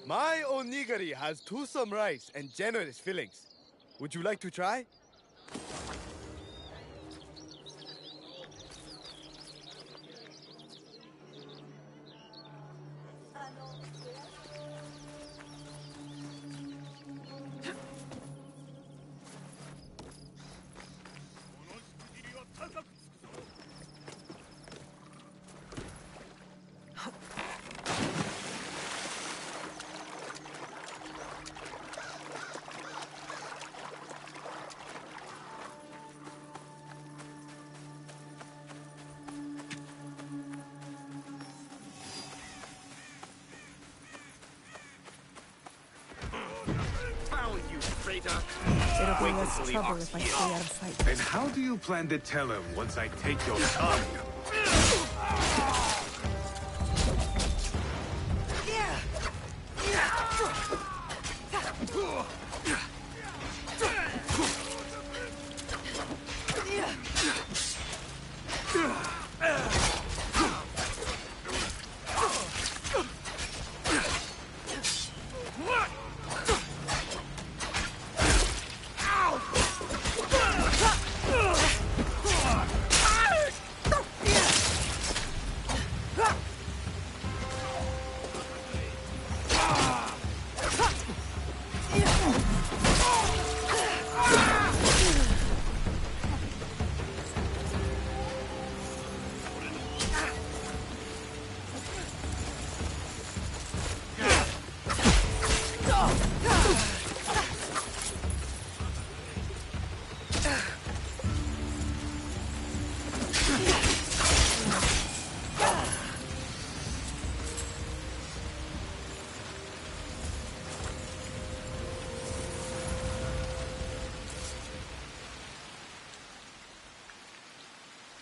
My onigiri has Tusum rice and generous fillings. Would you like to try? Found you, traitor! It'll Wait be less until the trouble ox if I eats. stay out of sight. And how do you plan to tell him once I take your tongue?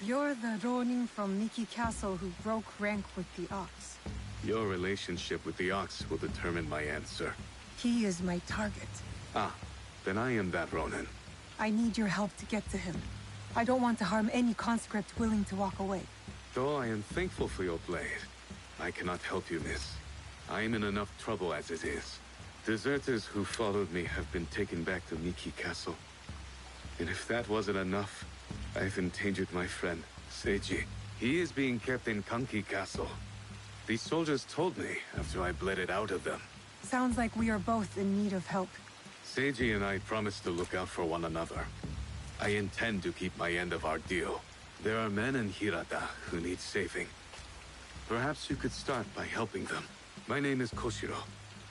You're the Ronin from Miki Castle who broke rank with the Ox. Your relationship with the Ox will determine my answer. He is my target. Ah, then I am that Ronin. I need your help to get to him. I don't want to harm any conscript willing to walk away. Though I am thankful for your blade, I cannot help you, miss. I am in enough trouble as it is. Deserters who followed me have been taken back to Miki Castle. And if that wasn't enough, I've endangered my friend, Seiji. He is being kept in Kanki Castle. These soldiers told me after I bled it out of them. Sounds like we are both in need of help. Seiji and I promised to look out for one another. I intend to keep my end of our deal. There are men in Hirata who need saving. Perhaps you could start by helping them. My name is Koshiro.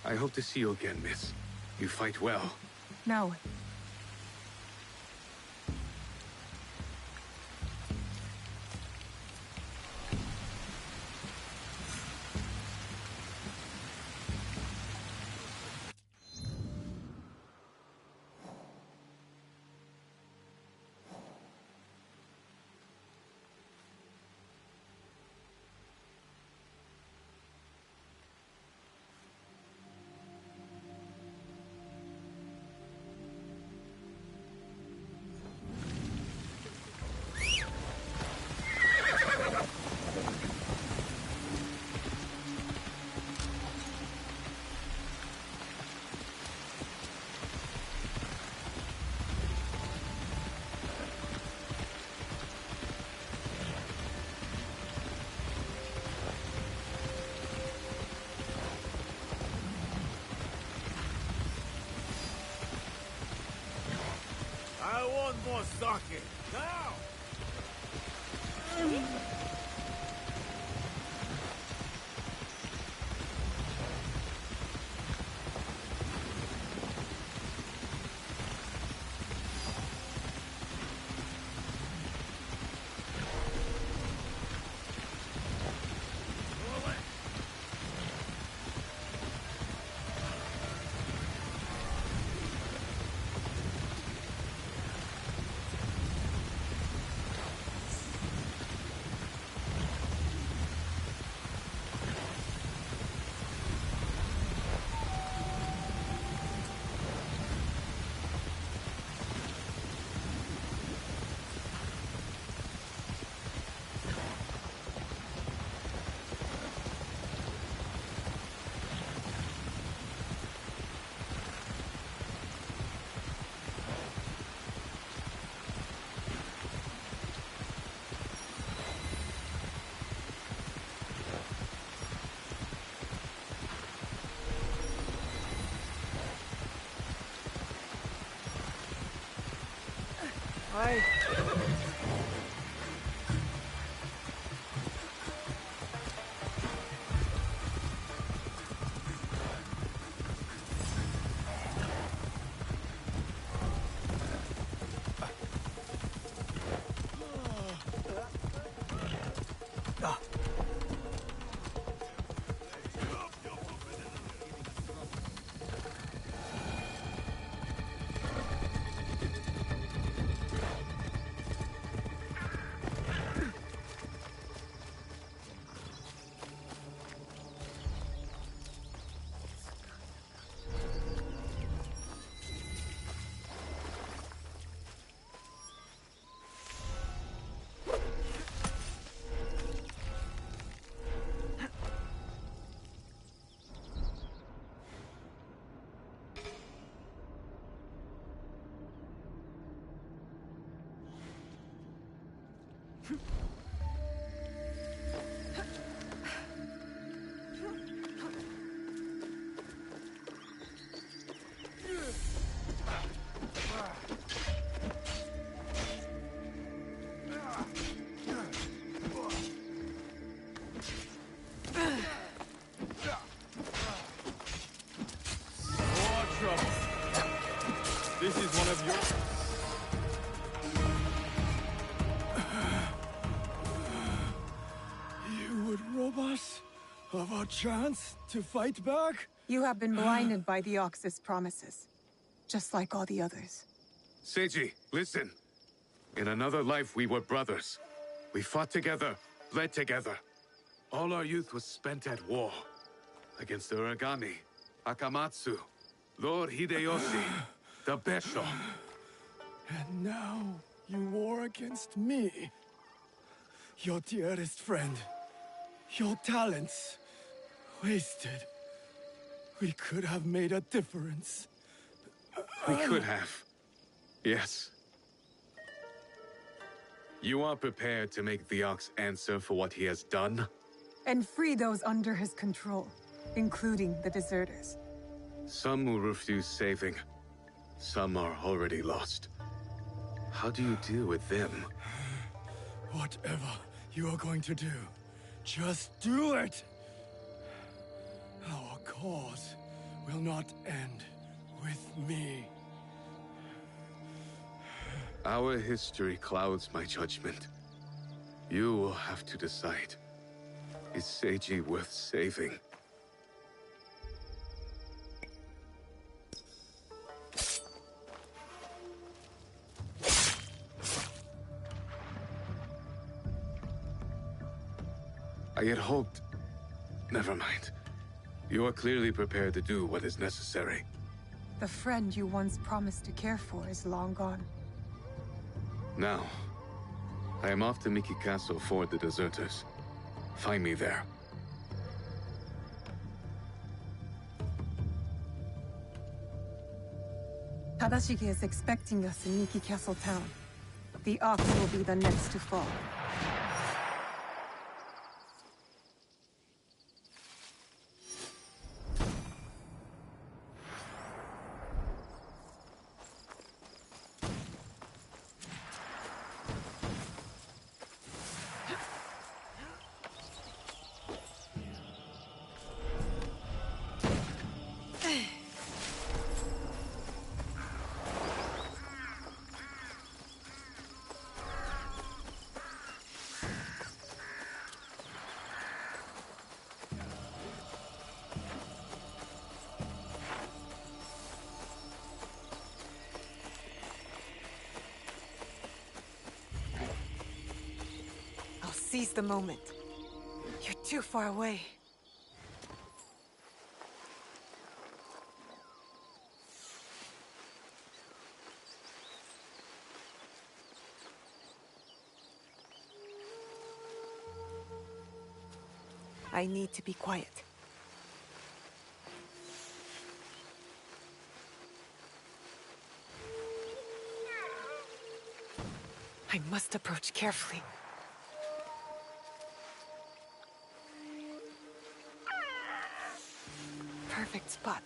I hope to see you again, miss. You fight well. Now, I want more sake! Now! Hi. More trouble. This is one of your... You would rob us of our chance to fight back? You have been blinded by the Oxus promises, just like all the others. Seiji, listen. In another life, we were brothers. We fought together, bled together. All our youth was spent at war. Against the Uragami, Akamatsu, Lord Hideyoshi, the Besho. And now you war against me. Your dearest friend. Your talents. Wasted. We could have made a difference. We could have. Yes. You are prepared to make the Ox answer for what he has done? And free those under his control, including the deserters. Some will refuse saving. Some are already lost. How do you deal with them? Whatever you are going to do, just do it! Our cause will not end with me. Our history clouds my judgment. You will have to decide. Is Seiji worth saving? I had hoped... Never mind. You are clearly prepared to do what is necessary. The friend you once promised to care for is long gone. Now, I am off to Miki Castle for the deserters. Find me there. Tadashige is expecting us in Miki Castle town. The Ox will be the next to fall. I'll seize the moment. You're too far away. I need to be quiet. I must approach carefully. Perfect spot.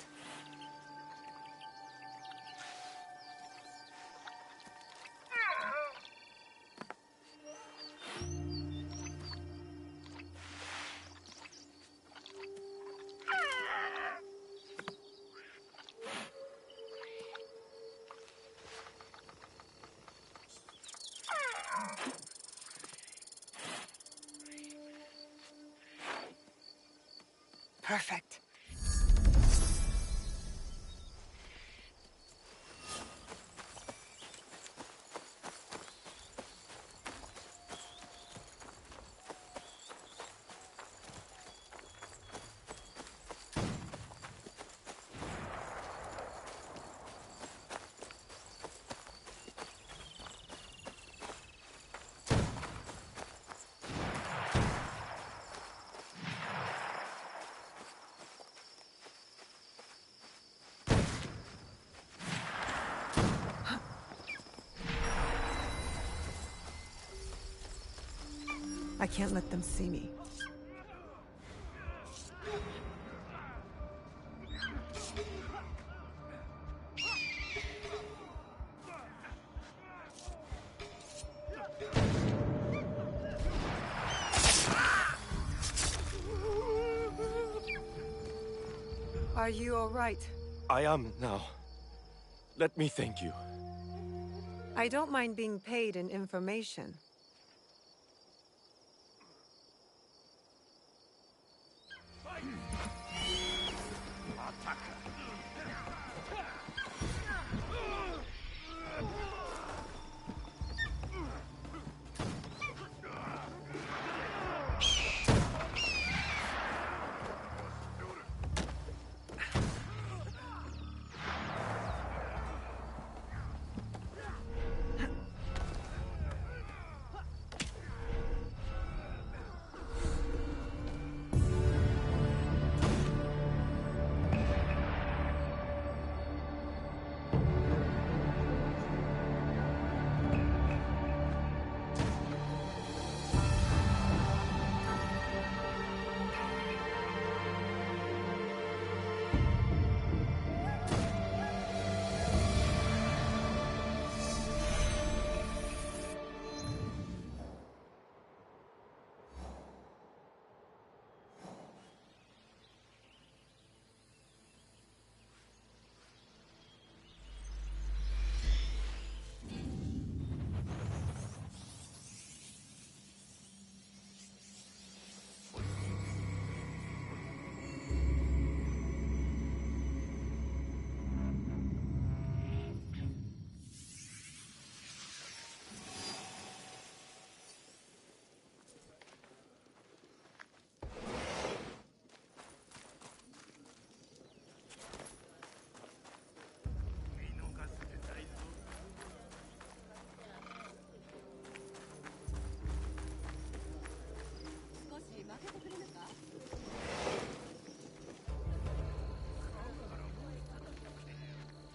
Perfect. I can't let them see me. Are you all right? I am now. Let me thank you. I don't mind being paid in information.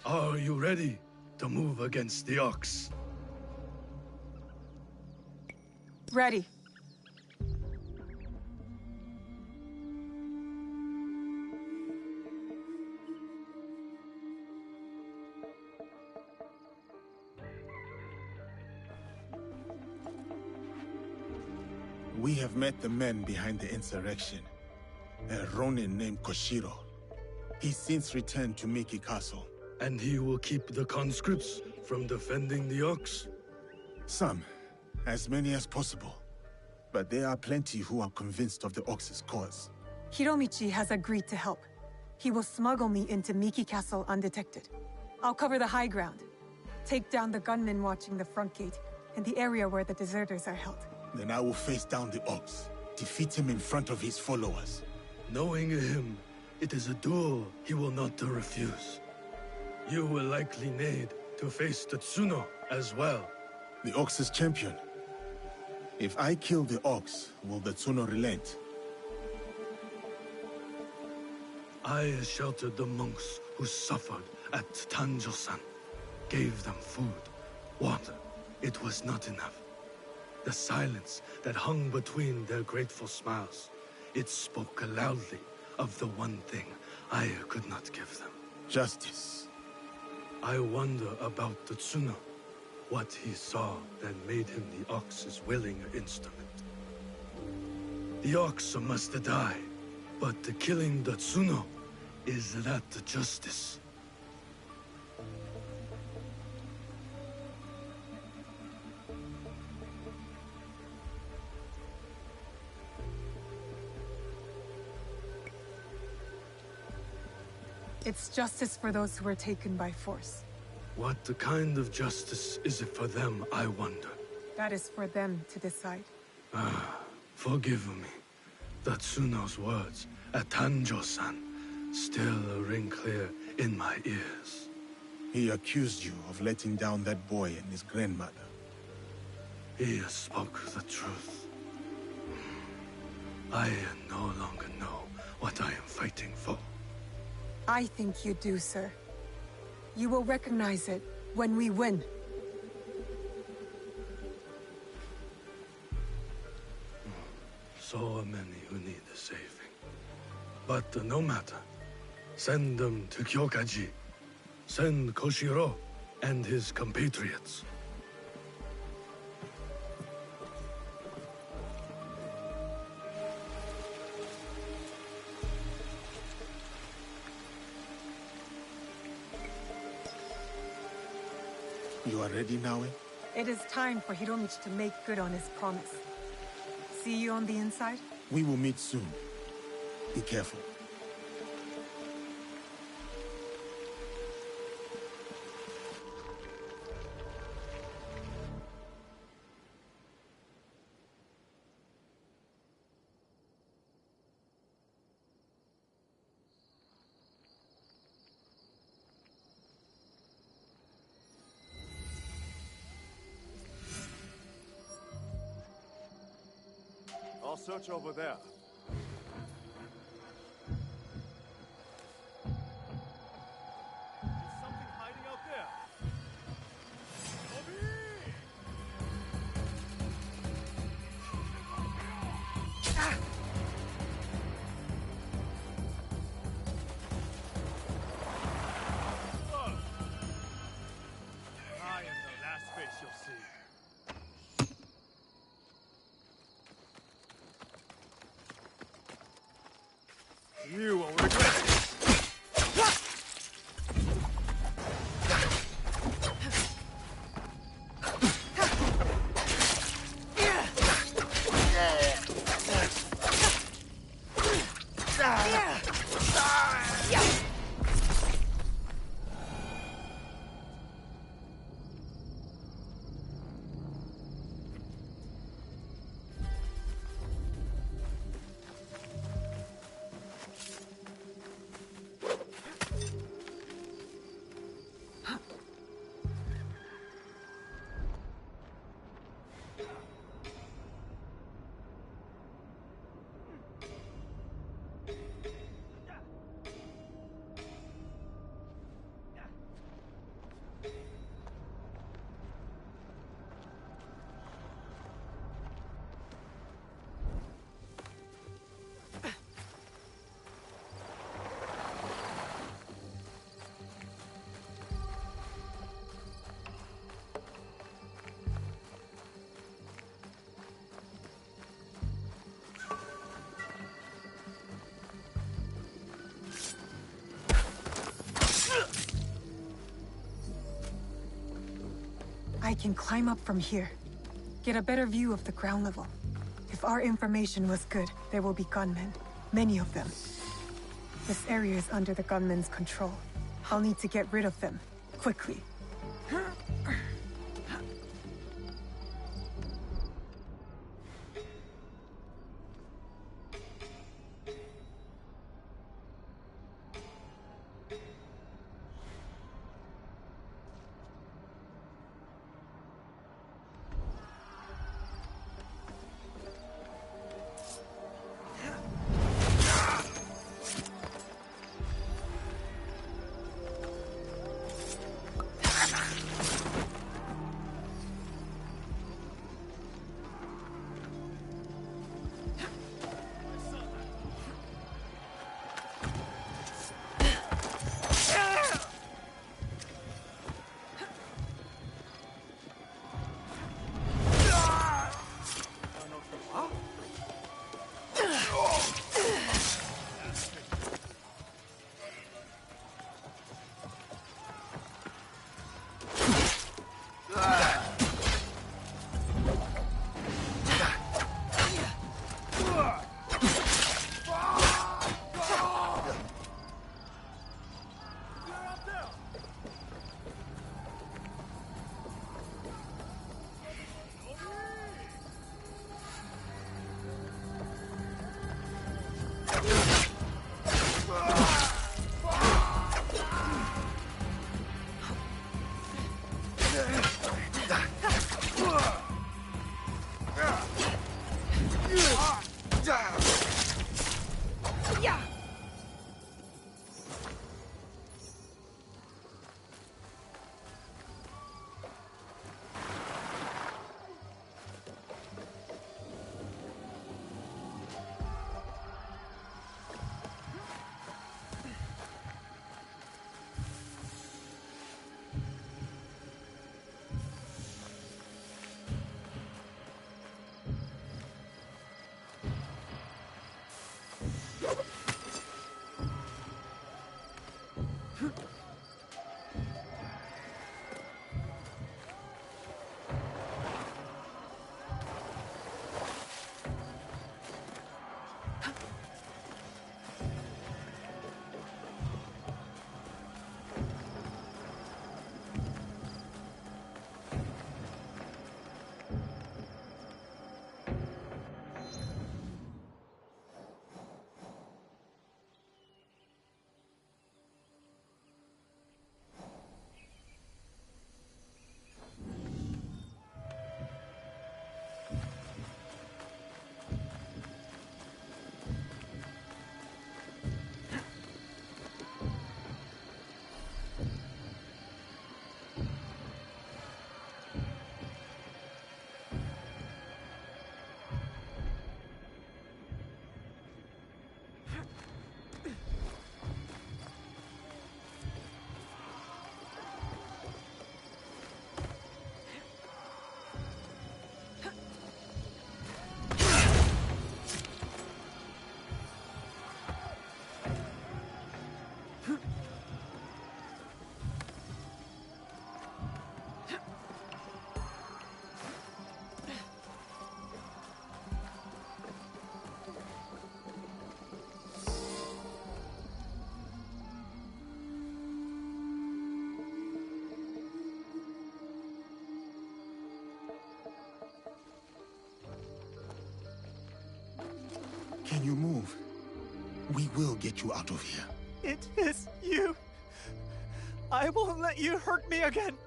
Are you ready to move against the Ox? Ready. We have met the men behind the insurrection. A Ronin named Koshiro. He's since returned to Miki Castle. And he will keep the conscripts from defending the Ox? Some. As many as possible. But there are plenty who are convinced of the Ox's cause. Hiromichi has agreed to help. He will smuggle me into Miki Castle undetected. I'll cover the high ground, take down the gunmen watching the front gate, and the area where the deserters are held. Then I will face down the Ox, defeat him in front of his followers. Knowing him, it is a duel he will not refuse. You will likely need to face Tetsuno as well. The Ox's champion. If I kill the Ox, will the Tsuno relent? I sheltered the monks who suffered at Tanjo-san. Gave them food, water. It was not enough. The silence that hung between their grateful smiles, it spoke loudly of the one thing I could not give them. Justice. I wonder about Tetsuno. What he saw that made him the Ox's willing instrument. The Ox must die, but the killing Tetsuno, is that justice? It's justice for those who were taken by force. What kind of justice is it for them, I wonder? That is for them to decide. Forgive me. Tatsuno's words at Tanjo-san still ring clear in my ears. He accused you of letting down that boy and his grandmother. He spoke the truth. I no longer know what I am fighting for. I think you do, sir. You will recognize it when we win. So many who need saving. But no matter. Send them to Kyokaji. Send Koshiro and his compatriots. You are ready, Naue? It is time for Hiromichi to make good on his promise. See you on the inside? We will meet soon. Be careful. I'll search over there. Is something hiding out there? Over here! Whoa! I am the last face you'll see. You will regret it! I can climb up from here. Get a better view of the ground level. If our information was good, there will be gunmen. Many of them. This area is under the gunmen's control. I'll need to get rid of them. Quickly. Yeah! Can you move? We will get you out of here. It is you. I won't let you hurt me again.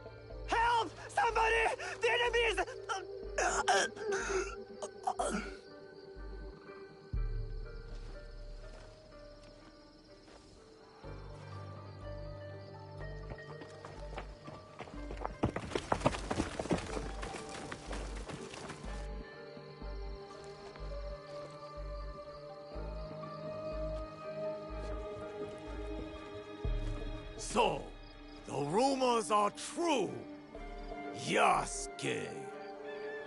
Help! Somebody! The enemy is... So, the rumors are true. Yasuke,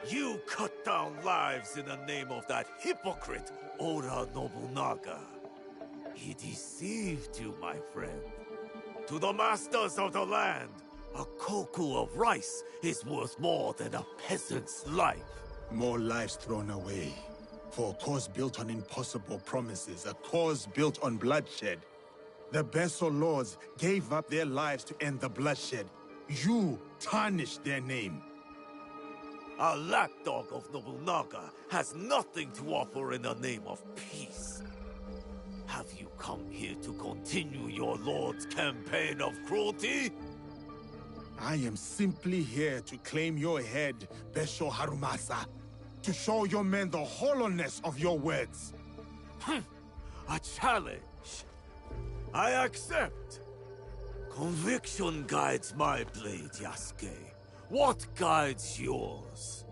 you cut down lives in the name of that hypocrite, Oda Nobunaga. He deceived you, my friend. To the masters of the land, a koku of rice is worth more than a peasant's life. More lives thrown away. For a cause built on impossible promises, a cause built on bloodshed. The Besso lords gave up their lives to end the bloodshed. You tarnished their name. A lapdog of Nobunaga has nothing to offer in the name of peace. Have you come here to continue your lord's campaign of cruelty? I am simply here to claim your head, Besho Harumasa. To show your men the hollowness of your words. A challenge. I accept. Conviction guides my blade, Yasuke. What guides yours?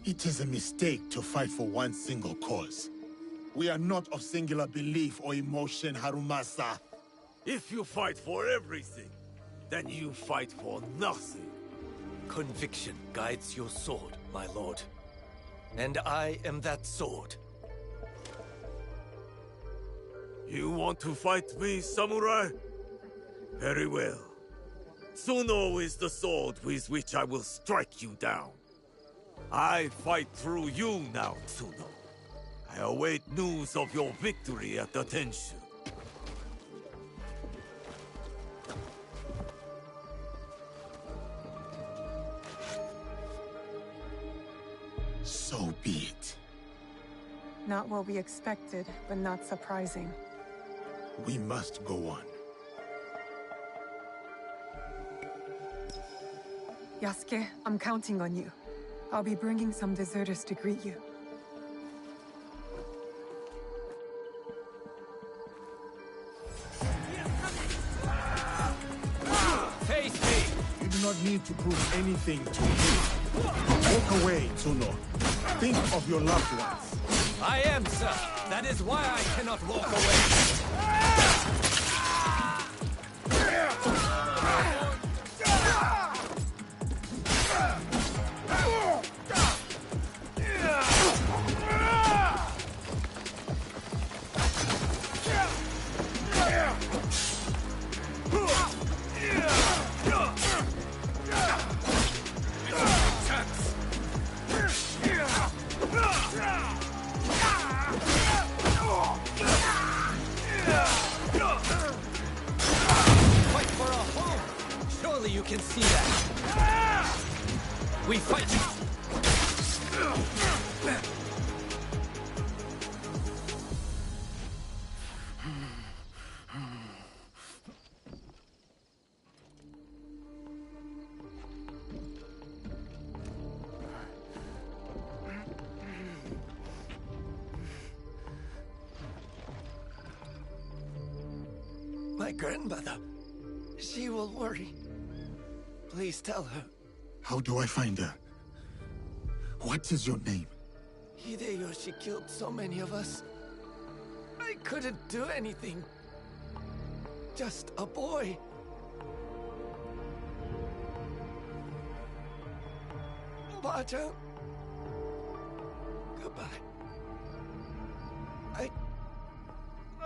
It is a mistake to fight for one single cause. We are not of singular belief or emotion, Harumasa. If you fight for everything, then you fight for nothing. Conviction guides your sword, my lord. And I am that sword. You want to fight me, samurai? Very well. Tsuno is the sword with which I will strike you down. I fight through you now, Tsuno. I await news of your victory at the Tenshu. So be it. Not what we expected, but not surprising. We must go on. Yasuke, I'm counting on you. I'll be bringing some deserters to greet you. Face me! You do not need to prove anything to me. Walk away, Tsuno. Think of your loved ones. I am, sir. That is why I cannot walk away. Fight for our home! Surely you can see that. We fight! My grandmother. She will worry. Please tell her. How do I find her? What is your name? Hideyoshi killed so many of us. I couldn't do anything. Just a boy. Ba-chan. Goodbye.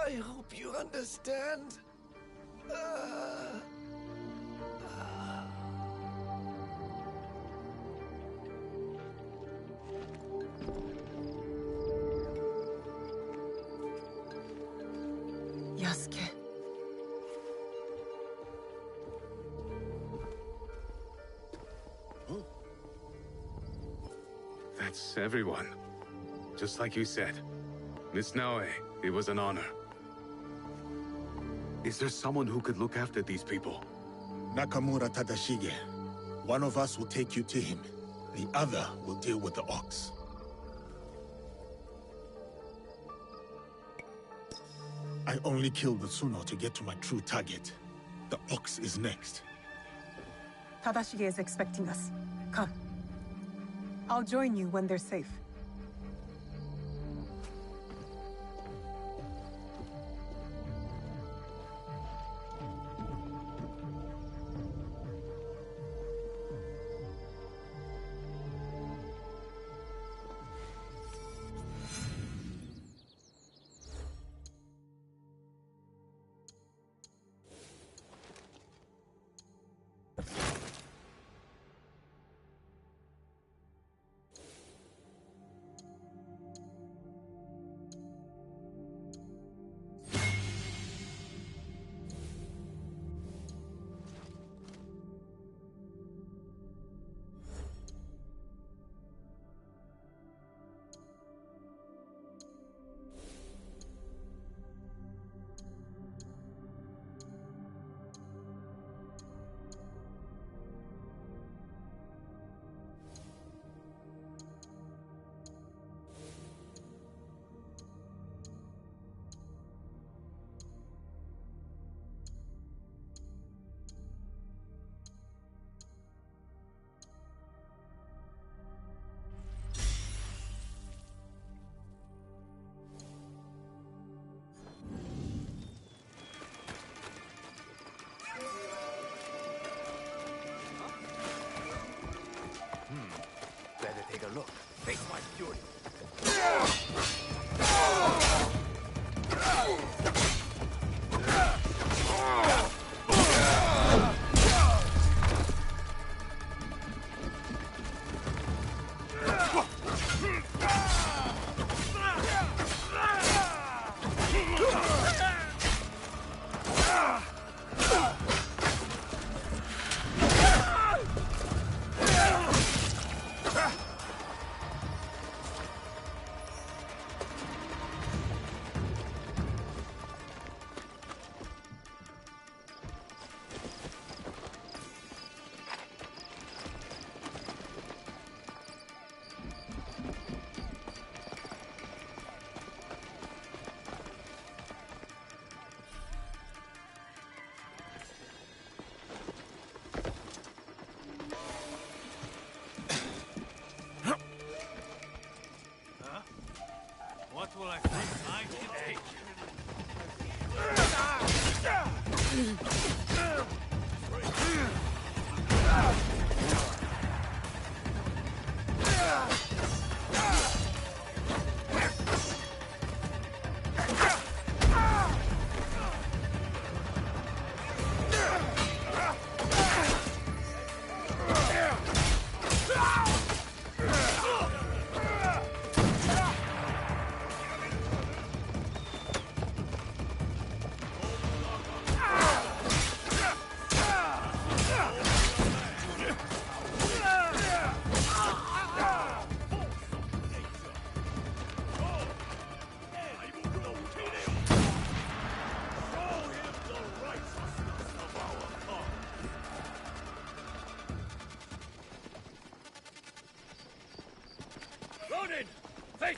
I hope you understand. Yasuke. That's everyone. Just like you said. Miss Naoe, it was an honor. Is there someone who could look after these people? Nakamura Tadashige. One of us will take you to him. The other will deal with the ox. I only killed the Tsuno to get to my true target. The ox is next. Tadashige is expecting us. Come. I'll join you when they're safe. Better take a look. Face my fury.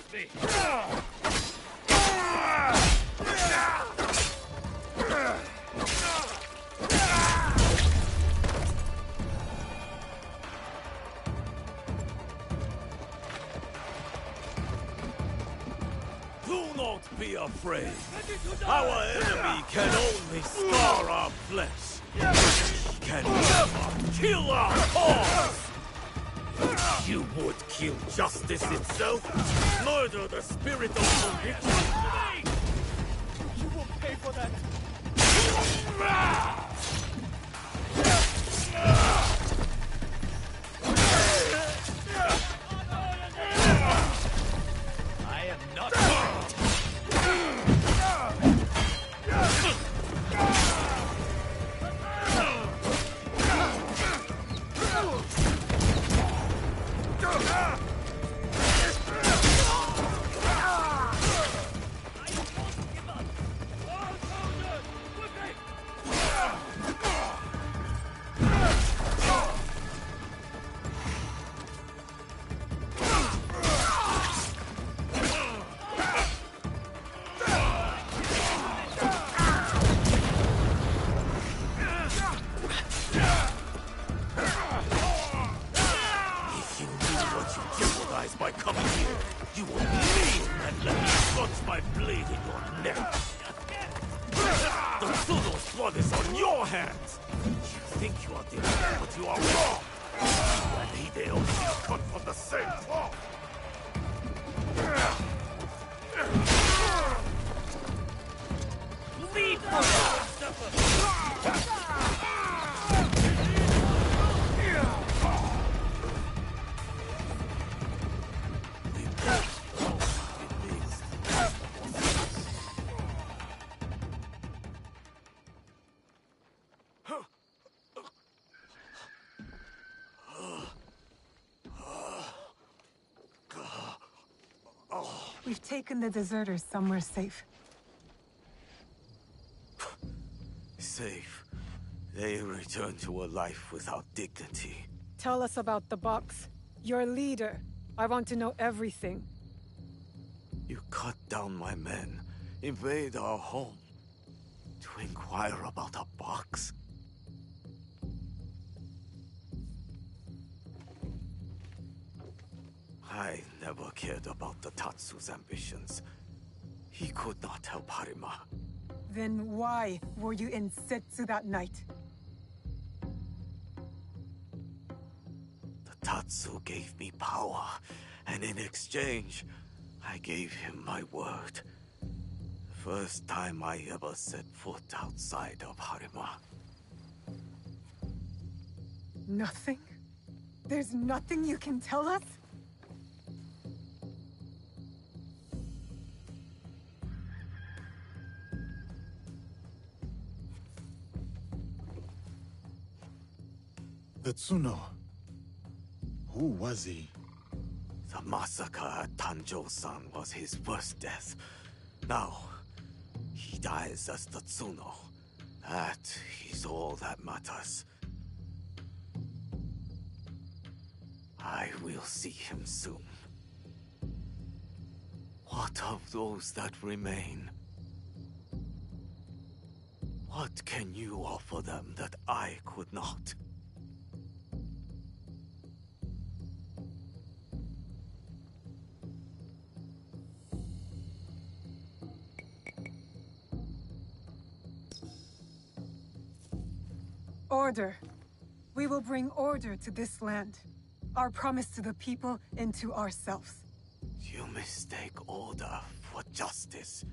with me! Do not be afraid. Our enemy can only scar our flesh. He can never kill our cause! You would kill justice itself? Murder the spirit of conviction? You will pay for that. I am not. By coming here, you will leave and let me plunge my blade in your neck. The Tsuno's blood is on your hands. You think you are different, but you are wrong. You and Hideyoshi are cut from the same cloth. Leave We've taken the deserters somewhere safe. Safe. They return to a life without dignity. Tell us about the box. Your leader. I want to know everything. You cut down my men, invade our home, to inquire about a box? I never cared about the Tatsu's ambitions. He could not help Harima. Then why were you in Setsu that night? The Tatsu gave me power, and in exchange, I gave him my word. The first time I ever set foot outside of Harima. Nothing? There's nothing you can tell us? The Tsuno. Who was he? The massacre at Tanjo-san was his first death. Now, he dies as the Tsuno. That is all that matters. I will see him soon. What of those that remain? What can you offer them that I could not? Order. We will bring order to this land. Our promise to the people and to ourselves. You mistake order for justice.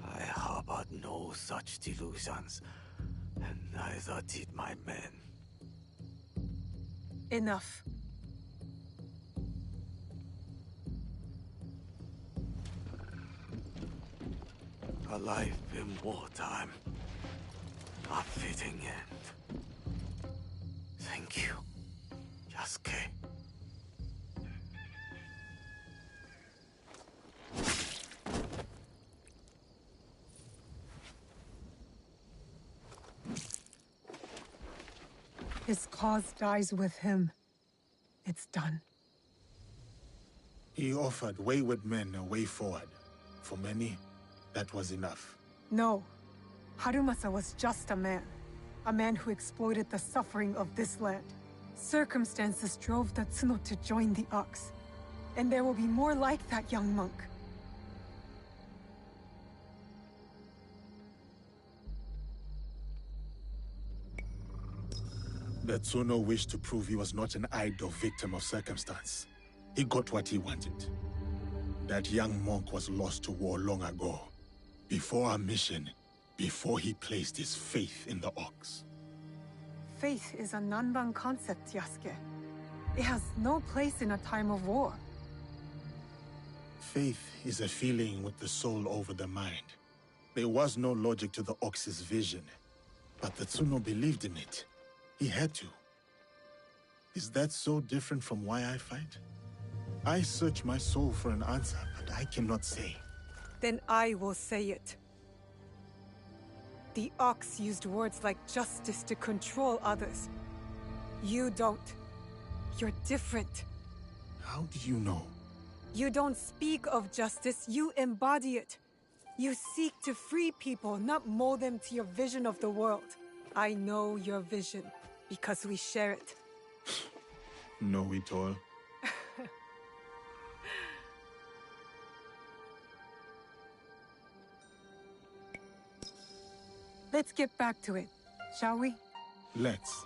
I harbored no such delusions, and neither did my men. Enough. A life in wartime. A fitting end. Thank you, Yasuke. His cause dies with him. It's done. He offered wayward men a way forward. For many, that was enough. No. Harumasa was just a man. A man who exploited the suffering of this land. Circumstances drove the Tsuno to join the Ox. And there will be more like that young monk. The Tsuno wished to prove he was not an idle victim of circumstance. He got what he wanted. That young monk was lost to war long ago. Before our mission, before he placed his faith in the Ox. Faith is a Nanban concept, Yasuke. It has no place in a time of war. Faith is a feeling with the soul over the mind. There was no logic to the Ox's vision, but the Tsuno believed in it. He had to. Is that so different from why I fight? I search my soul for an answer, but I cannot say. Then I will say it. The Ox used words like justice to control others. You don't. You're different. How do you know? You don't speak of justice, you embody it. You seek to free people, not mold them to your vision of the world. I know your vision, because we share it. Know it all? Let's get back to it, shall we? Let's.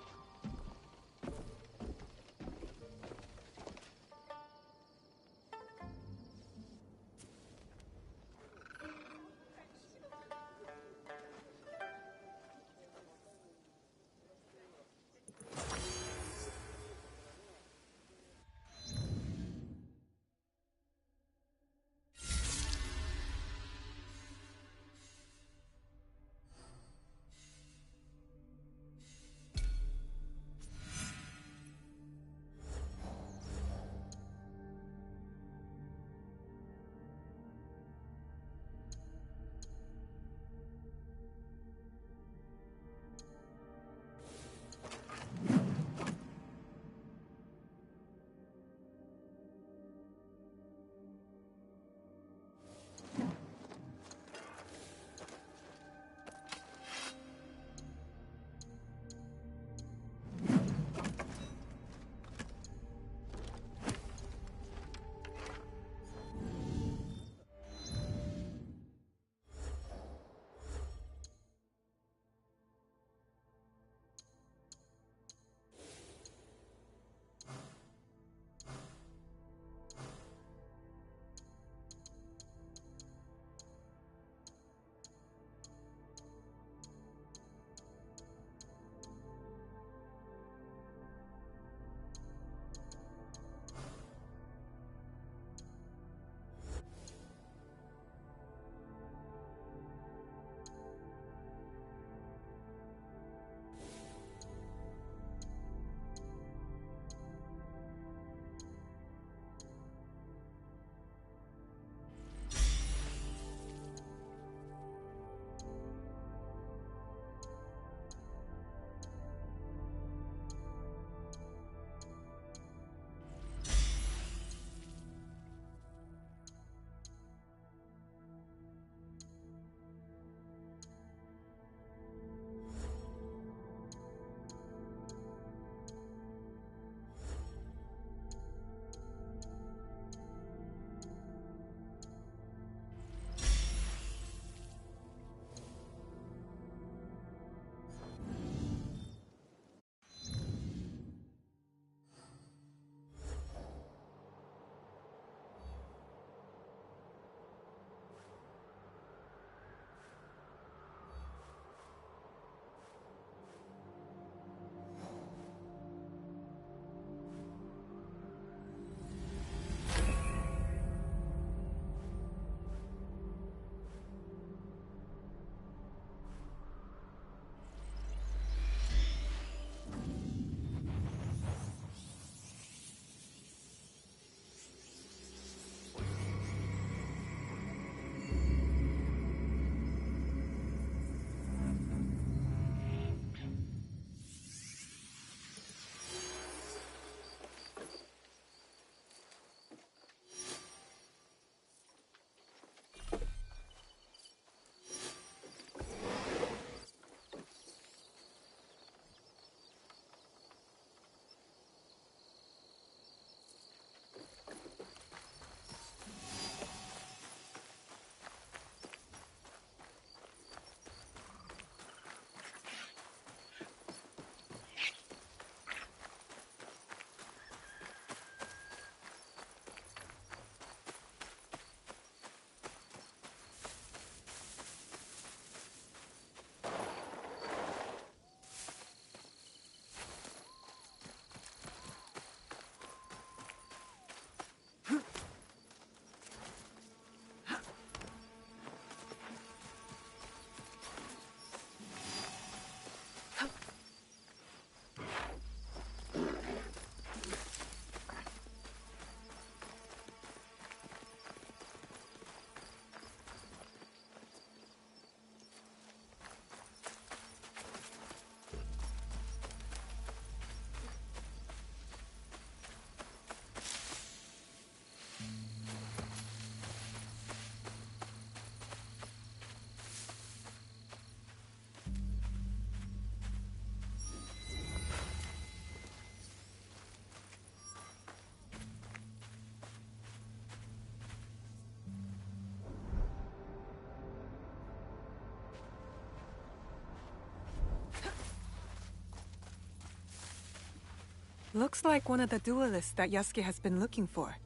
Looks like one of the duelists that Yasuke has been looking for.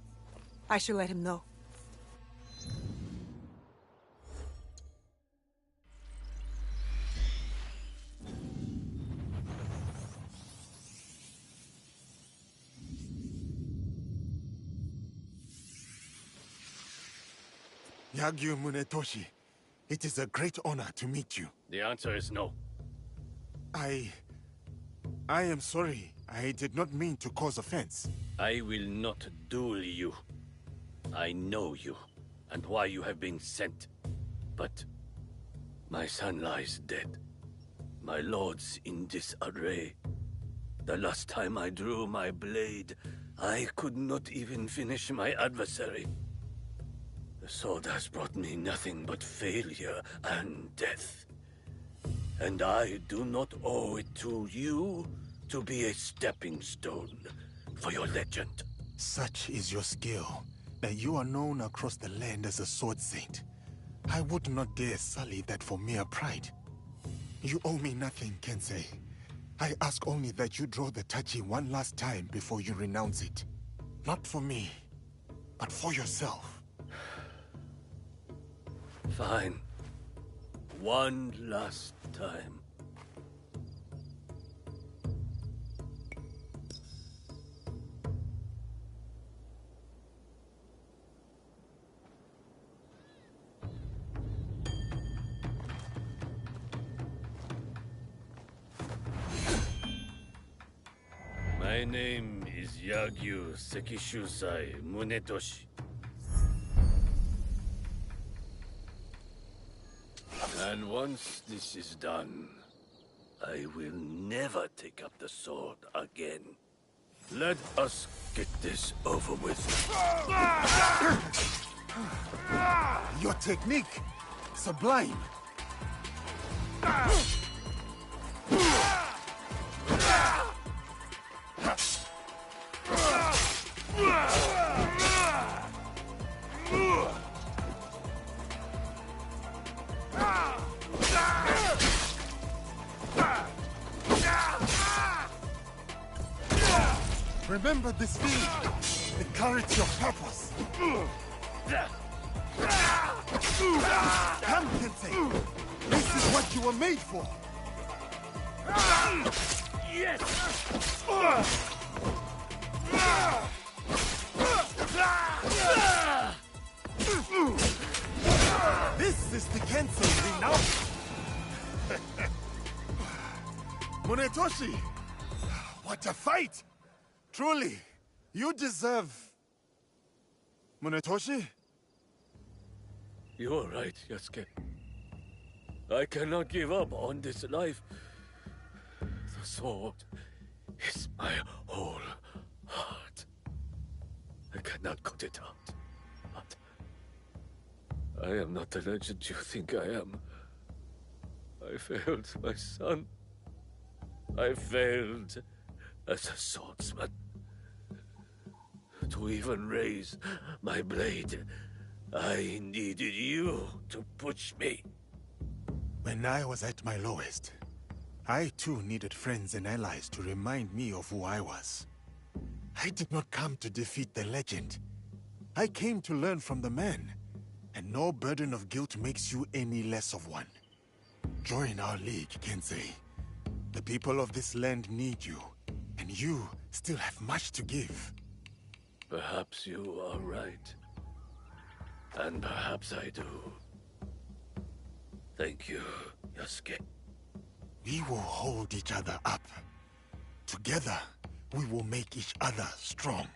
I should let him know. Yagyu Munetoshi, it is a great honor to meet you. The answer is no. I am sorry. I did not mean to cause offense. I will not duel you. I know you, and why you have been sent. But my son lies dead. My lord's in disarray. The last time I drew my blade, I could not even finish my adversary. The sword has brought me nothing but failure and death. And I do not owe it to you to be a stepping stone for your legend. Such is your skill, that you are known across the land as a sword saint. I would not dare sully that for mere pride. You owe me nothing, Kensei. I ask only that you draw the Tachi one last time before you renounce it. Not for me, but for yourself. Fine. One last time. My name is Yagyu Sekishusai Munetoshi. And once this is done, I will never take up the sword again. Let us get this over with. Your technique, sublime. Remember this feeling, the clarity of purpose. Come, Kensei. This is what you were made for. Yes! This is the Kensei we know. Munetoshi, what a fight! Truly, you deserve... Munetoshi? You're right, Yasuke. I cannot give up on this life. The sword is my whole heart. I cannot cut it out. But I am not the legend you think I am. I failed my son. I failed as a swordsman. To even raise my blade, I needed you to push me. When I was at my lowest, I too needed friends and allies to remind me of who I was. I did not come to defeat the legend. I came to learn from the man, and no burden of guilt makes you any less of one. Join our league, Kensei. The people of this land need you, and you still have much to give. Perhaps you are right. And perhaps I do. Thank you, Yasuke. We will hold each other up. Together, we will make each other strong.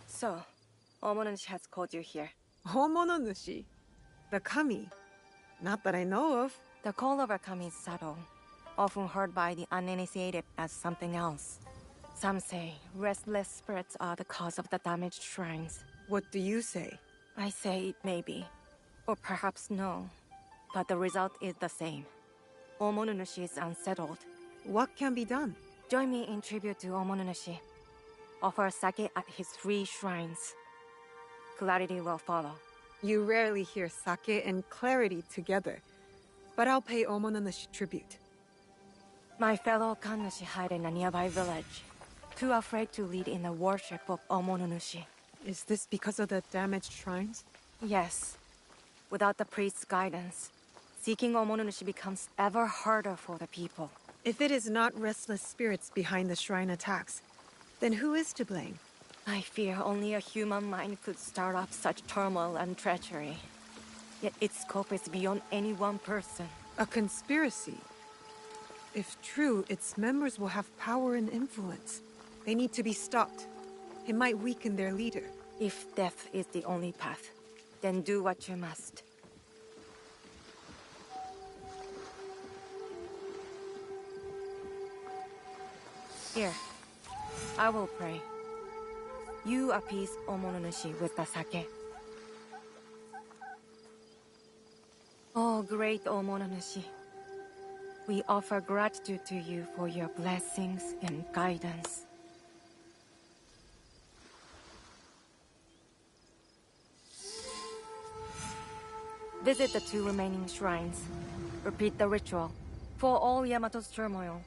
So, Omonushi has called you here. Homononushi? The kami? Not that I know of. The call of a kami is subtle, often heard by the uninitiated as something else. Some say restless spirits are the cause of the damaged shrines. What do you say? I say it may be, or perhaps no, but the result is the same. Omonunushi is unsettled. What can be done? Join me in tribute to Omonunushi. Offer sake at his 3 shrines. Clarity will follow. You rarely hear sake and clarity together, but I'll pay Omononushi tribute. My fellow Kannushi hide in a nearby village, too afraid to lead in the worship of Omonunushi. Is this because of the damaged shrines? Yes. Without the priest's guidance, seeking Omonunushi becomes ever harder for the people. If it is not restless spirits behind the shrine attacks, then who is to blame? I fear only a human mind could start up such turmoil and treachery. Yet its scope is beyond any one person. A conspiracy? If true, its members will have power and influence. They need to be stopped. It might weaken their leader. If death is the only path, then do what you must. Here, I will pray. You appease Omonunushi with the sake. Oh, great Omonunushi. We offer gratitude to you for your blessings and guidance. Visit the 2 remaining shrines. Repeat the ritual. For all Yamato's turmoil,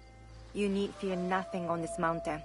you need fear nothing on this mountain.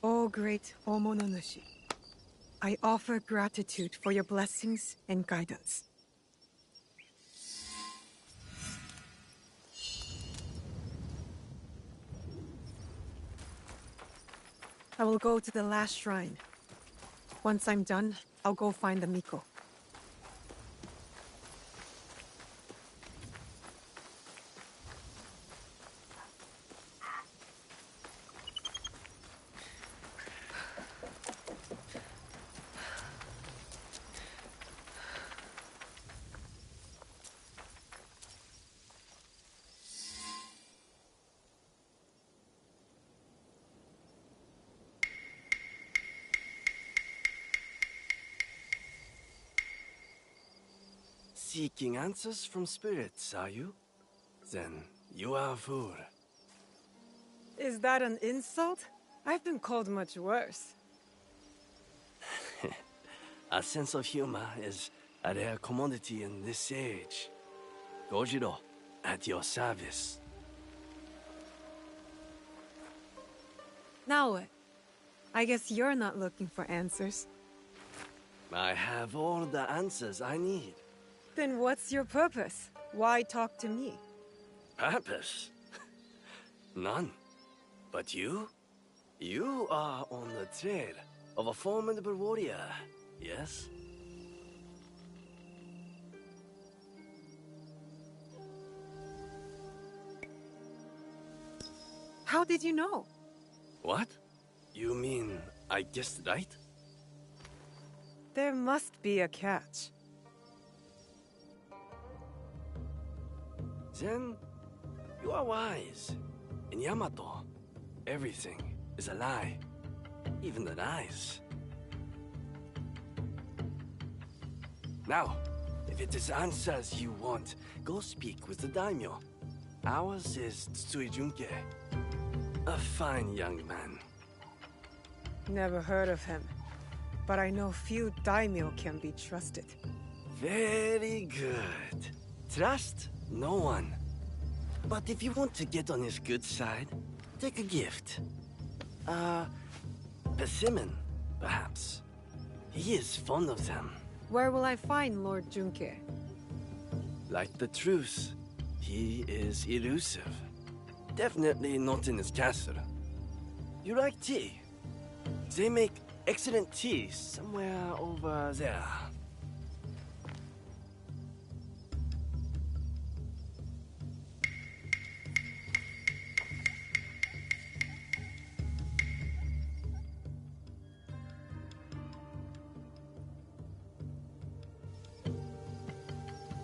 O great Omononushi, I offer gratitude for your blessings and guidance. I will go to the last shrine. Once I'm done, I'll go find the Miko. Seeking answers from spirits, are you? Then you are a fool. Is that an insult? I've been called much worse. A sense of humor is a rare commodity in this age. Gojiro, at your service. Now what? I guess you're not looking for answers. I have all the answers I need. Then what's your purpose? Why talk to me? Purpose? None. But you? You are on the trail of a formidable warrior, yes? How did you know? What? You mean I guessed right? There must be a catch. Then, you are wise. In Yamato, everything is a lie. Even the lies. Now, if it is answers you want, go speak with the daimyo. Ours is Tsui Junke. A fine young man. Never heard of him. But I know few daimyo can be trusted. Very good. Trust no one. But if you want to get on his good side, take a gift. Persimmon, perhaps. He is fond of them. Where will I find Lord Junke? Like the truth, he is elusive. Definitely not in his castle. You like tea? They make excellent tea somewhere over there.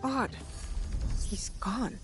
Odd. He's gone.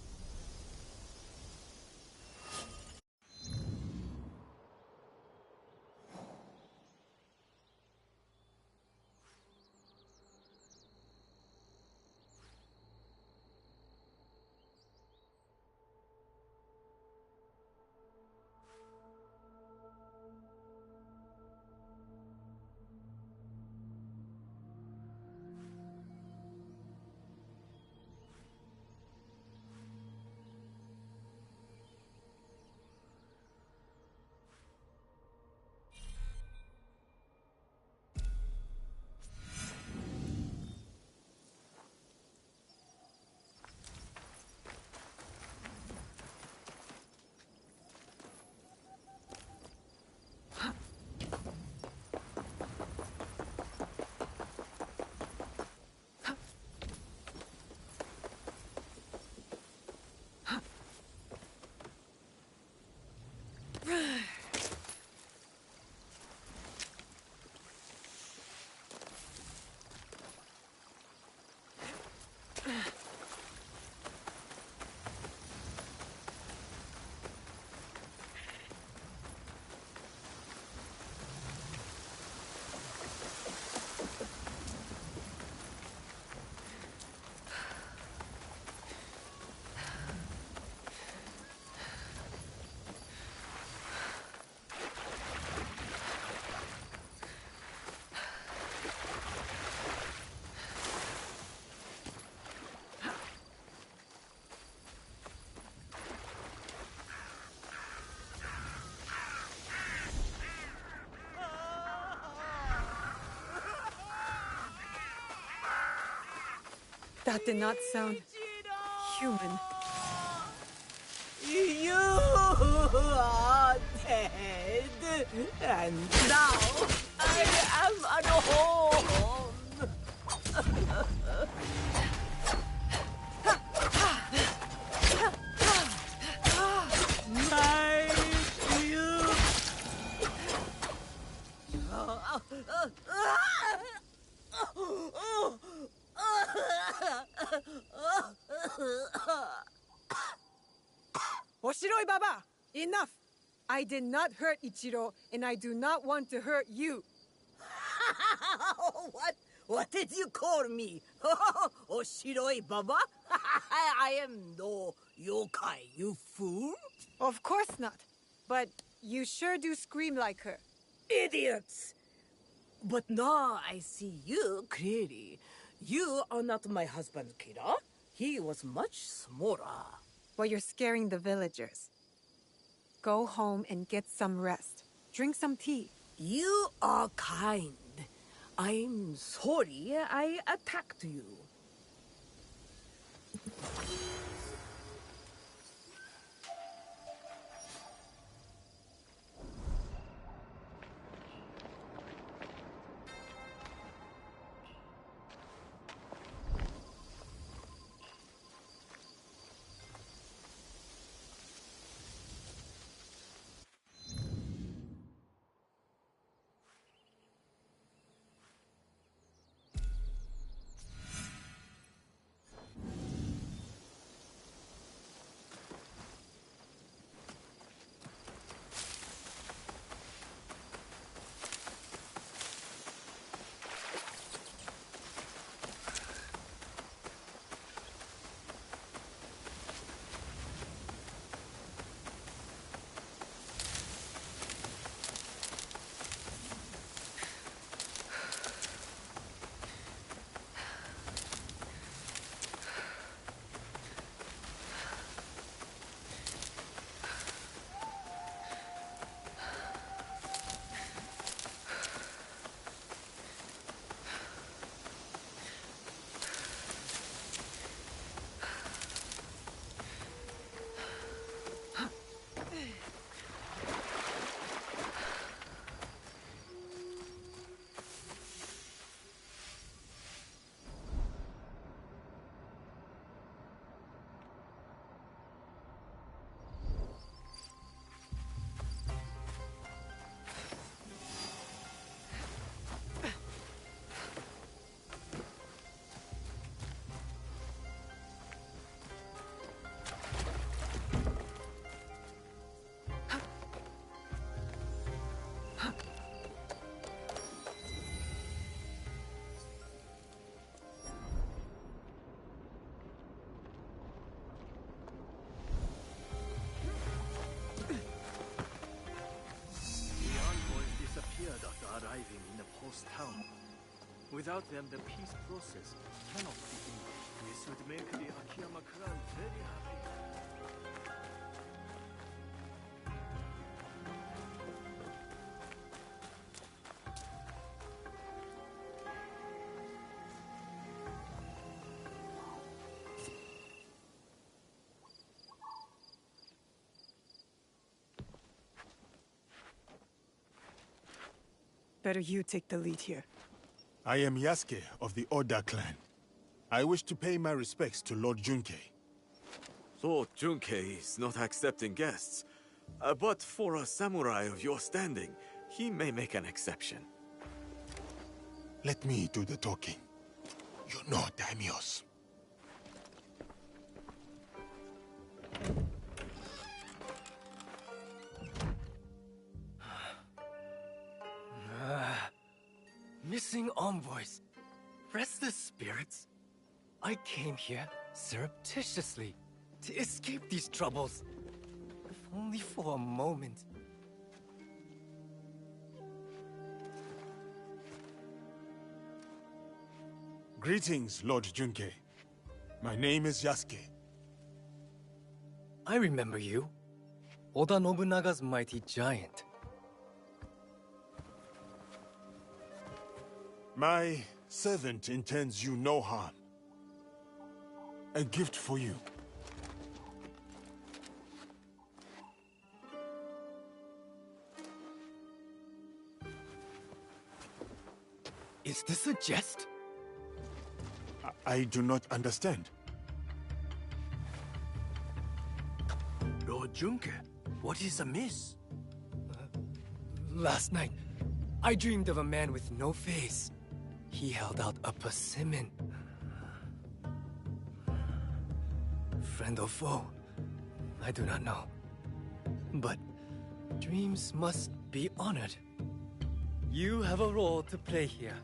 That did not sound human. You are dead, and now I am at home. My you. Oshiroi Baba! Enough! I did not hurt Ichiro, and I do not want to hurt you. What did you call me? Oshiroi Baba? I am no yokai, you fool. Of course not. But you sure do scream like her. Idiots! But now I see you clearly. You are not my husband, Kira. He was much smaller. Well, you're scaring the villagers. Go home and get some rest. Drink some tea. You are kind. I'm sorry I attacked you. Without them, the peace process cannot begin. This would make the Akiyama clan very happy. Better you take the lead here. I am Yasuke of the Oda clan. I wish to pay my respects to Lord Junkei. Lord Junkei is not accepting guests. But for a samurai of your standing, he may make an exception. Let me do the talking. You know daimyos. Missing envoys. Restless spirits. I came here surreptitiously to escape these troubles. If only for a moment. Greetings, Lord Junkei. My name is Yasuke. I remember you. Oda Nobunaga's mighty giant. My servant intends you no harm. A gift for you. Is this a jest? I do not understand. Lord Junkei, what is amiss? Last night, I dreamed of a man with no face. He held out a persimmon. Friend or foe, I do not know. But dreams must be honored. You have a role to play here.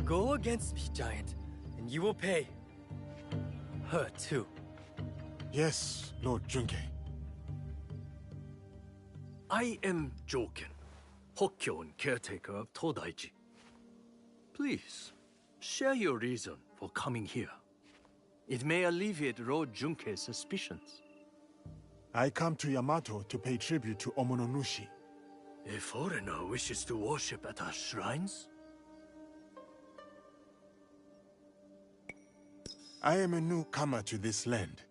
Go against me, giant, and you will pay. Her too. Yes, Lord Junkei. I am Joken, Hokkyo and caretaker of Todaiji. Please, share your reason for coming here. It may alleviate Lord Junkei's suspicions. I come to Yamato to pay tribute to Omononushi. A foreigner wishes to worship at our shrines? I am a newcomer to this land.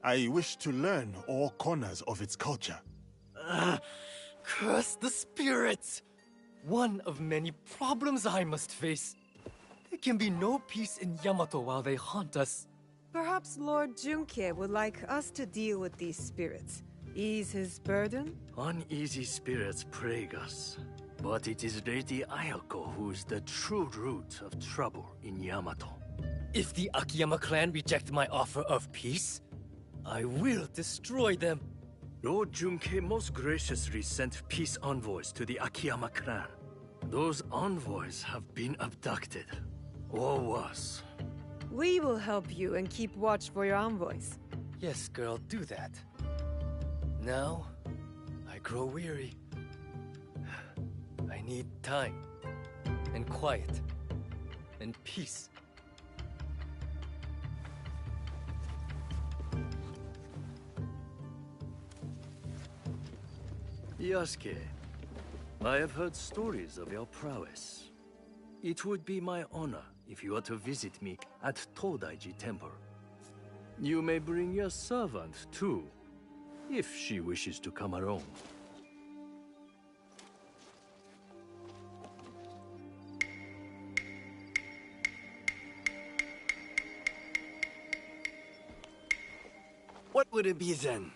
I wish to learn all corners of its culture. Curse the spirits! One of many problems I must face. There can be no peace in Yamato while they haunt us. Perhaps Lord Junkei would like us to deal with these spirits. Ease his burden? Uneasy spirits plague us. But it is Lady Ayako who is the true root of trouble in Yamato. If the Akiyama clan reject my offer of peace, I will destroy them. Lord Junkei most graciously sent peace envoys to the Akiyama clan. Those envoys have been abducted. Or worse. We will help you and keep watch for your envoys. Yes, girl, do that. Now, I grow weary. I need time, and quiet, and peace. Yasuke, I have heard stories of your prowess. It would be my honor if you were to visit me at Todaiji Temple. You may bring your servant, too, if she wishes to come along. What would it be then?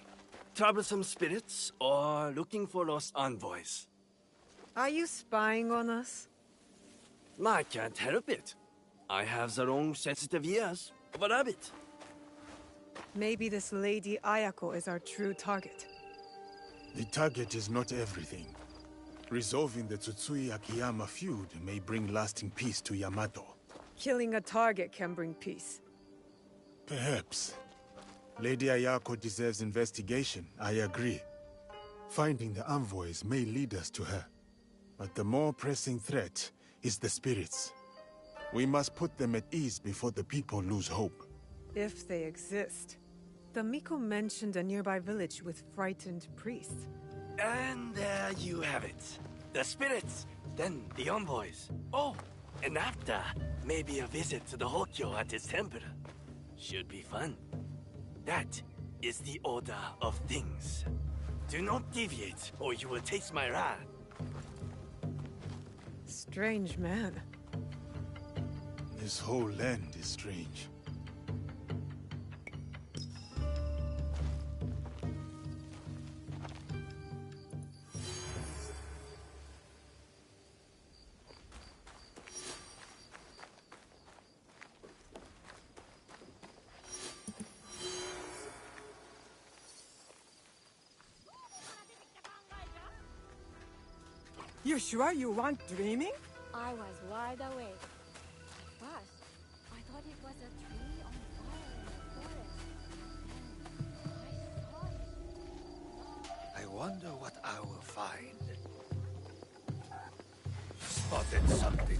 Troublesome spirits, or looking for lost envoys? Are you spying on us? I can't help it. I have the wrong sensitive ears of a rabbit. Maybe this Lady Ayako is our true target. The target is not everything. Resolving the Tsutsui Akiyama feud may bring lasting peace to Yamato. Killing a target can bring peace. Perhaps. Lady Ayako deserves investigation, I agree. Finding the envoys may lead us to her. But the more pressing threat is the spirits. We must put them at ease before the people lose hope. If they exist. The Miko mentioned a nearby village with frightened priests. And there you have it. The spirits, then the envoys. Oh, and after, maybe a visit to the Hokyo at his temple. Should be fun. That is the order of things. Do not deviate, or you will taste my wrath. Strange man. This whole land is strange. You sure you weren't dreaming? I was wide awake. First, I thought it was a tree on fire in the forest. Then I saw it. I wonder what I will find. Spotted something.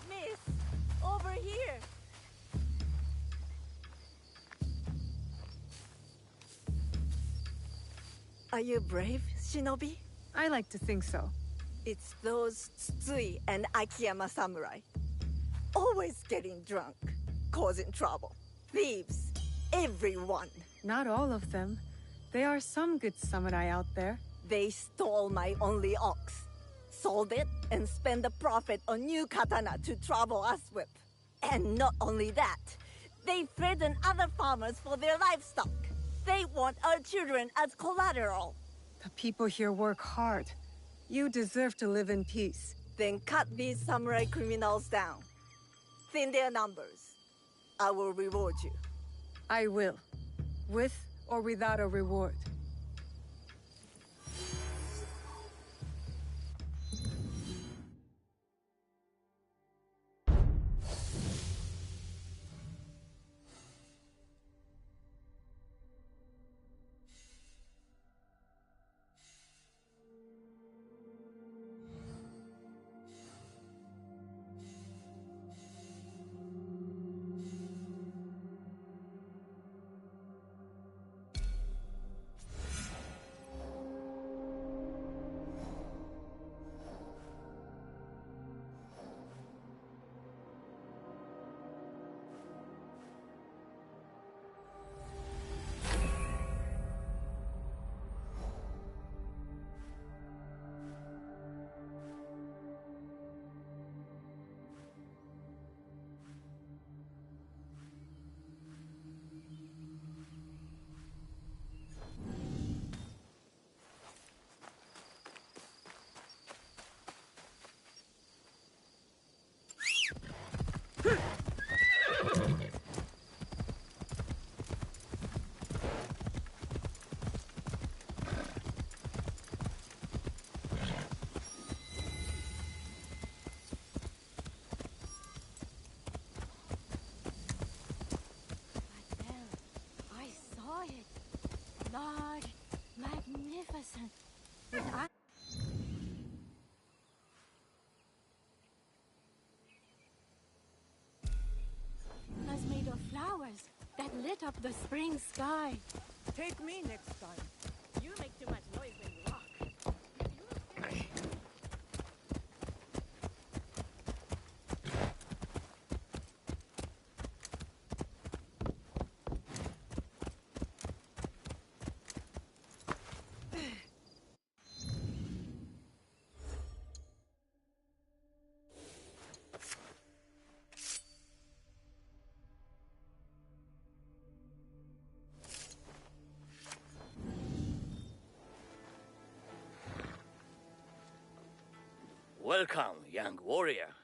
Miss, over here. Are you brave, Shinobi? I like to think so. It's those Tsutsui and Akiyama samurai. Always getting drunk, causing trouble. Thieves, everyone. Not all of them. There are some good samurai out there. They stole my only ox, sold it, and spent the profit on new katana to trouble us with. And not only that, they threaten other farmers for their livestock. They want our children as collateral. The people here work hard. You deserve to live in peace. Then cut these samurai criminals down. Thin their numbers. I will reward you. I will. With or without a reward. Large, magnificent. With was made of flowers that lit up the spring sky. Take me next time. You make too much noise when you walk. Welcome, young warrior.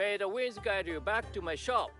May the winds guide you back to my shop.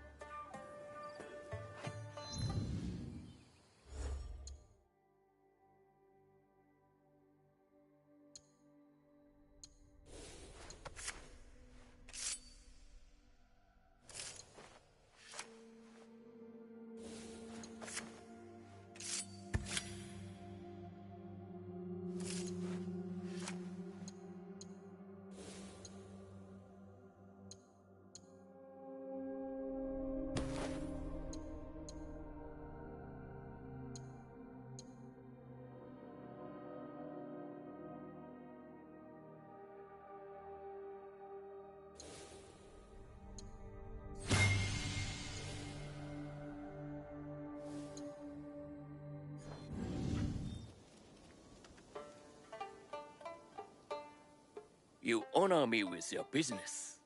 You honor me with your business.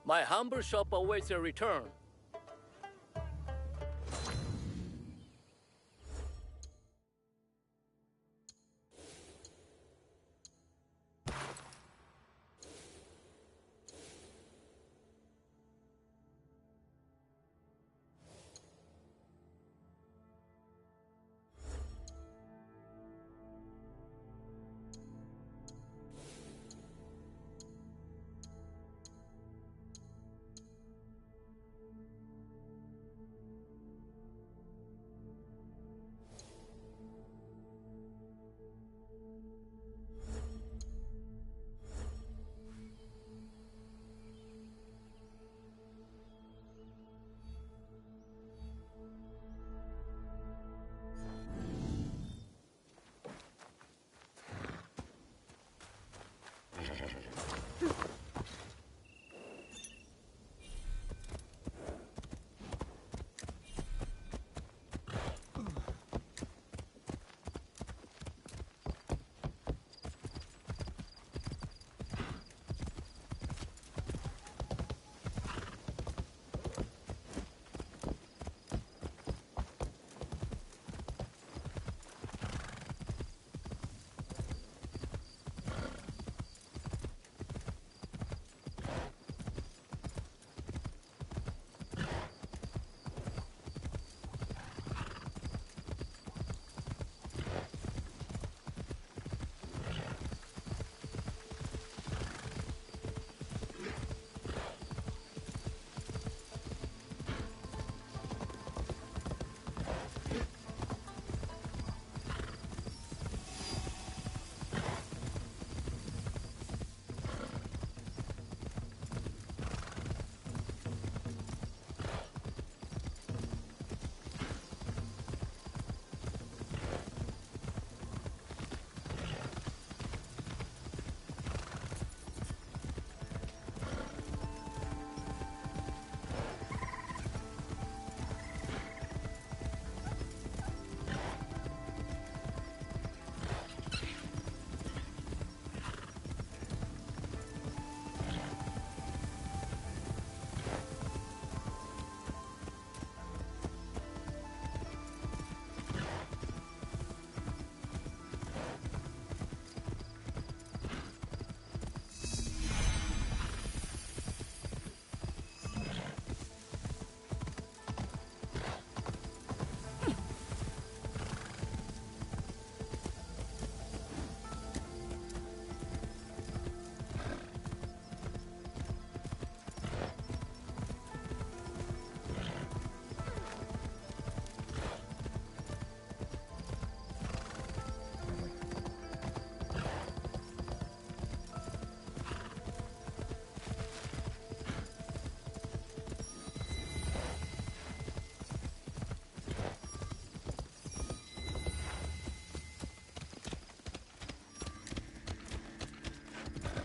My humble shop awaits your return.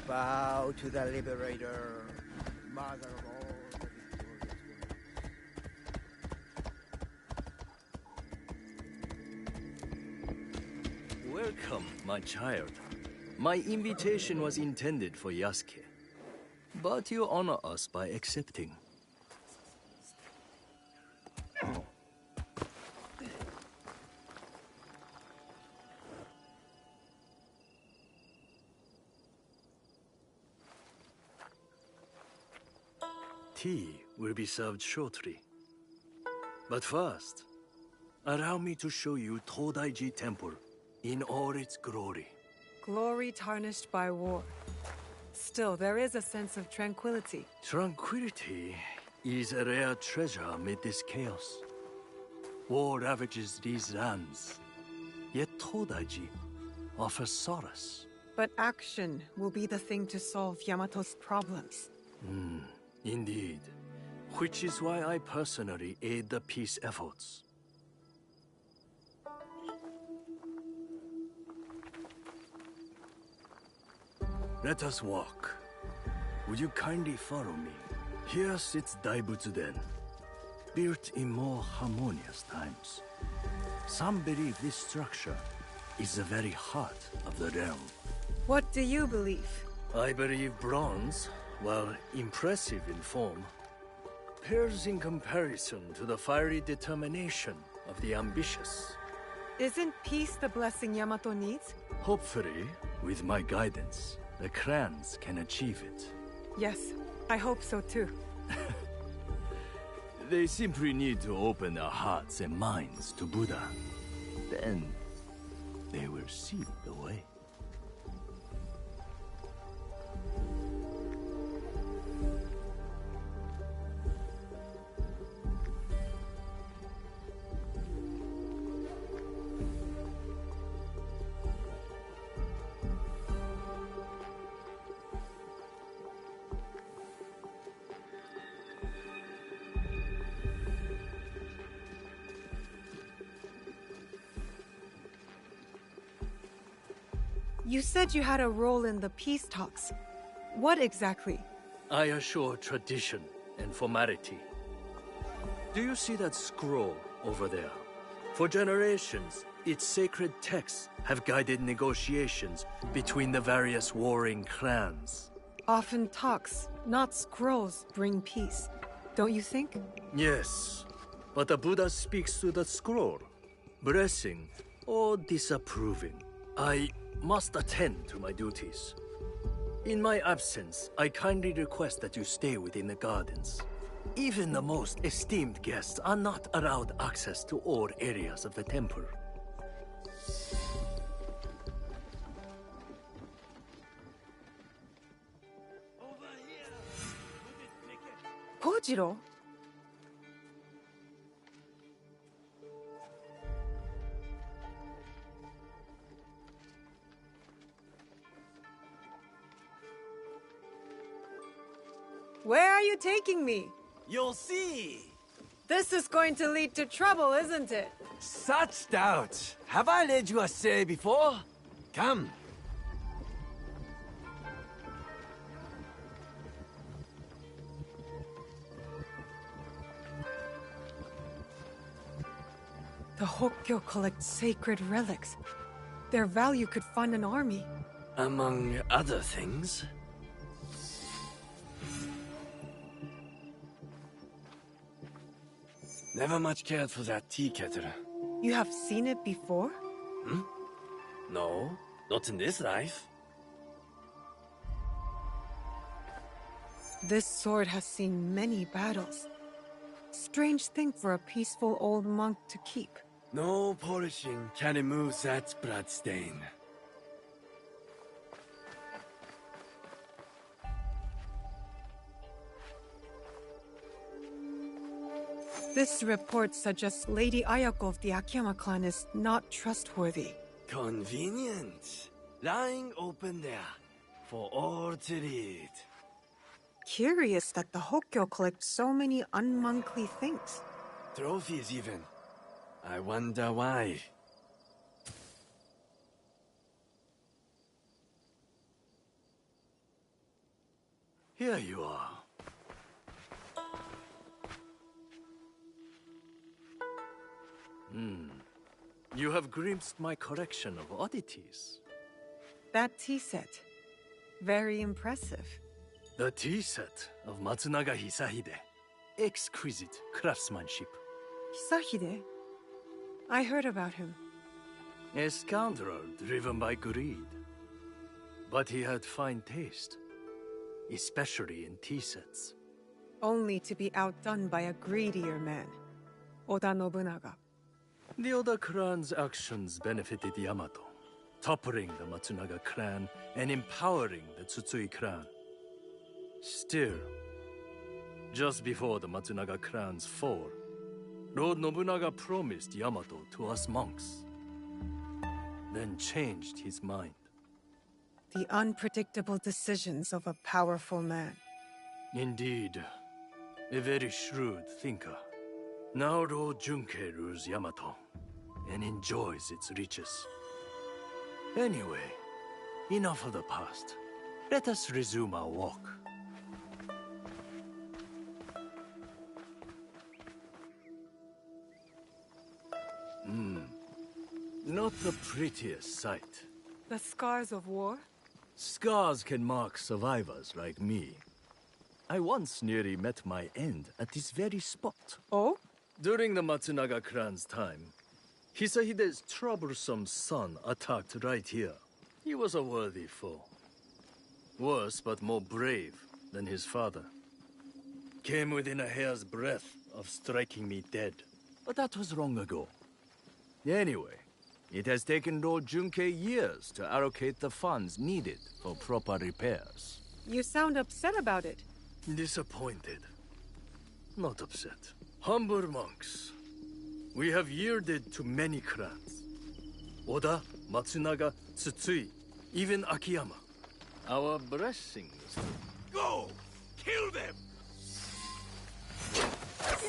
Bow to the Liberator, mother of all the victorious ones. Welcome, my child. My invitation was intended for Yasuke, but you honor us by accepting. Tea will be served shortly. But first, allow me to show you Todaiji Temple in all its glory. Glory tarnished by war. Still, there is a sense of tranquility. Tranquility is a rare treasure amid this chaos. War ravages these lands, yet Todaiji offers solace. But action will be the thing to solve Yamato's problems. Indeed. Which is why I personally aid the peace efforts. Let us walk. Would you kindly follow me? Here sits Daibutsu-den, built in more harmonious times. Some believe this structure is the very heart of the realm. What do you believe? I believe bronze, while impressive in form, pales in comparison to the fiery determination of the ambitious. Isn't peace the blessing Yamato needs? Hopefully, with my guidance, the clans can achieve it. Yes, I hope so too. They simply need to open their hearts and minds to Buddha. Then, they will see the way. You said you had a role in the peace talks. What exactly? I assure tradition and formality. Do you see that scroll over there? For generations, its sacred texts have guided negotiations between the various warring clans. Often talks, not scrolls, bring peace. Don't you think? Yes, but the Buddha speaks to the scroll, blessing or disapproving. I must attend to my duties. In my absence, I kindly request that you stay within the gardens. Even the most esteemed guests are not allowed access to all areas of the temple. Kojiro? Where are you taking me? You'll see! This is going to lead to trouble, isn't it? Such doubt! Have I led you astray before? Come. The Hokkyo collect sacred relics. Their value could fund an army. Among other things. Never much cared for that tea kettle. You have seen it before? No, not in this life. This sword has seen many battles. Strange thing for a peaceful old monk to keep. No polishing can remove that bloodstain. This report suggests Lady Ayako of the Akiyama clan is not trustworthy. Convenient. Lying open there, for all to read. Curious that the Hokkyo collect so many unmonkly things. Trophies even. I wonder why. Here you are. You have glimpsed my collection of oddities. That tea set. Very impressive. The tea set of Matsunaga Hisahide. Exquisite craftsmanship. Hisahide? I heard about him. A scoundrel driven by greed. But he had fine taste. Especially in tea sets. Only to be outdone by a greedier man. Oda Nobunaga. The Oda clan's actions benefited Yamato, toppling the Matsunaga clan and empowering the Tsutsui clan. Still, just before the Matsunaga clan's fall, Lord Nobunaga promised Yamato to us monks, then changed his mind. The unpredictable decisions of a powerful man. Indeed, a very shrewd thinker. Now Lord Junkei rules Yamato and enjoys its riches. Anyway, enough of the past. Let us resume our walk. Not the prettiest sight. The scars of war? Scars can mark survivors like me. I once nearly met my end at this very spot. Oh? During the Matsunaga clan's time, Hisahide's troublesome son attacked right here. He was a worthy foe. Worse but more brave than his father. Came within a hair's breadth of striking me dead. But that was long ago. Anyway, it has taken Lord Junkei years to allocate the funds needed for proper repairs. You sound upset about it. Disappointed. Not upset. Humble monks. We have yielded to many clans. Oda, Matsunaga, Tsutsui, even Akiyama. Our blessings. Go! Kill them!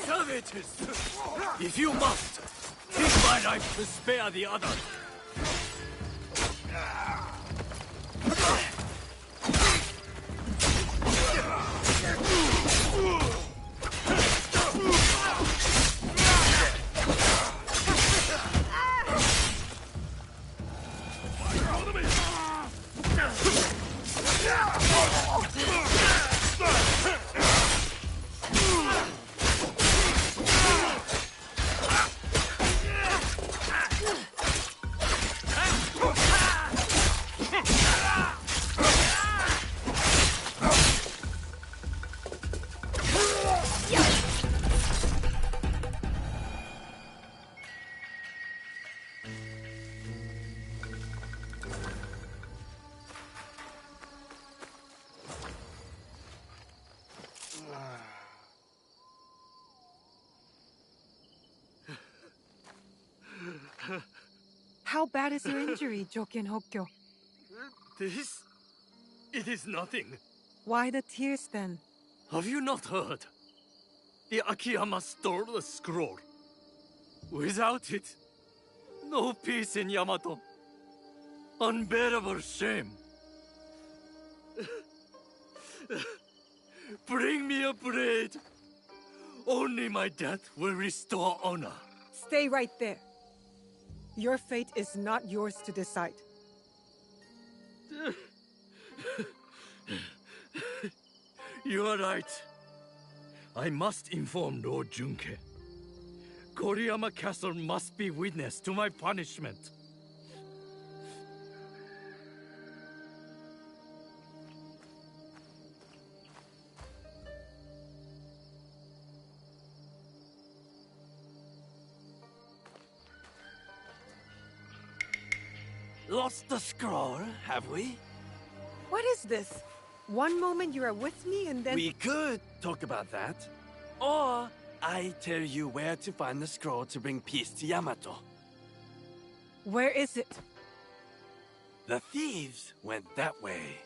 Savages! If you must, take my life to spare the others. How bad is your injury, Joken Hokkyo? This? It is nothing. Why the tears then? Have you not heard? The Akiyama stole the scroll. Without it, no peace in Yamato. Unbearable shame. Bring me a blade. Only my death will restore honor. Stay right there. Your fate is not yours to decide. You are right. I must inform Lord Junkei. Koriyama Castle must be witness to my punishment. Lost the scroll, have we? What is this? One moment you are with me and then... We could talk about that. Or I tell you where to find the scroll to bring peace to Yamato. Where is it? The thieves went that way.